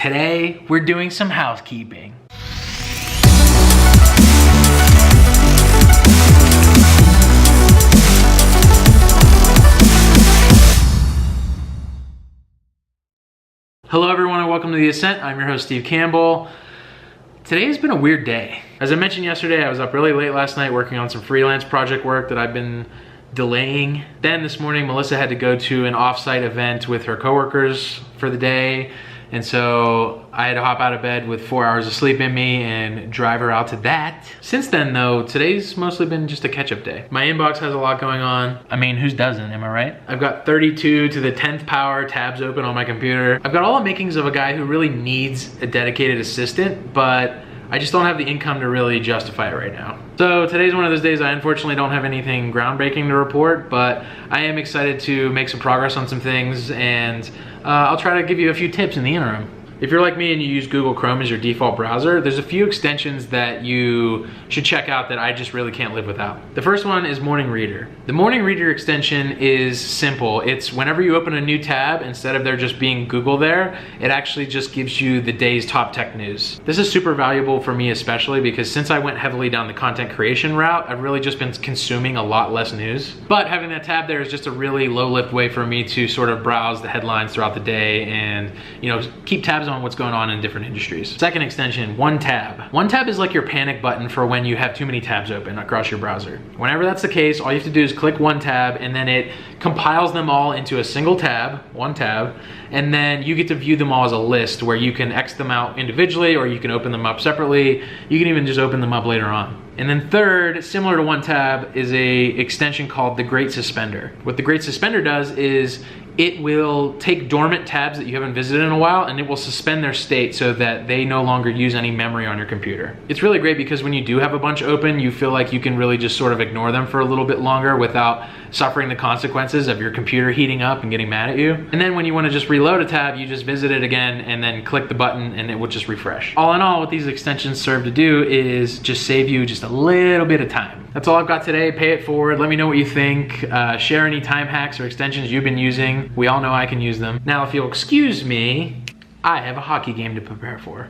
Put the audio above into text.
Today, we're doing some housekeeping. Hello everyone and welcome to The Ascent. I'm your host Steve Campbell. Today has been a weird day. As I mentioned yesterday, I was up really late last night working on some freelance project work that I've been delaying. Then this morning, Melissa had to go to an off-site event with her coworkers for the day. And so I had to hop out of bed with 4 hours of sleep in me and drive her out to that. Since then though, today's mostly been just a catch-up day. My inbox has a lot going on. I mean, who doesn't, am I right? I've got 32 to the 10th power tabs open on my computer. I've got all the makings of a guy who really needs a dedicated assistant, but I just don't have the income to really justify it right now. So today's one of those days I unfortunately don't have anything groundbreaking to report, but I am excited to make some progress on some things, and I'll try to give you a few tips in the interim. If you're like me and you use Google Chrome as your default browser, there's a few extensions that you should check out that I just really can't live without. The first one is Morning Reader. The Morning Reader extension is simple. It's whenever you open a new tab, instead of there just being Google there, it actually just gives you the day's top tech news. This is super valuable for me especially because since I went heavily down the content creation route, I've really just been consuming a lot less news. But having that tab there is just a really low-lift way for me to sort of browse the headlines throughout the day and, you know, keep tabs on what's going on in different industries. Second extension, OneTab. OneTab is like your panic button for when you have too many tabs open across your browser. Whenever that's the case, all you have to do is click OneTab and then it compiles them all into a single tab, OneTab, and then you get to view them all as a list where you can X them out individually or you can open them up separately. You can even just open them up later on. And then third, similar to OneTab, is a extension called the Great Suspender. What the Great Suspender does is it will take dormant tabs that you haven't visited in a while and it will suspend their state so that they no longer use any memory on your computer. It's really great because when you do have a bunch open, you feel like you can really just sort of ignore them for a little bit longer without suffering the consequences of your computer heating up and getting mad at you. And then when you want to just reload a tab, you just visit it again and then click the button and it will just refresh. All in all, what these extensions serve to do is just save you just a little bit of time. That's all I've got today. Pay it forward. Let me know what you think. Share any time hacks or extensions you've been using. We all know I can use them. Now, if you'll excuse me, I have a hockey game to prepare for.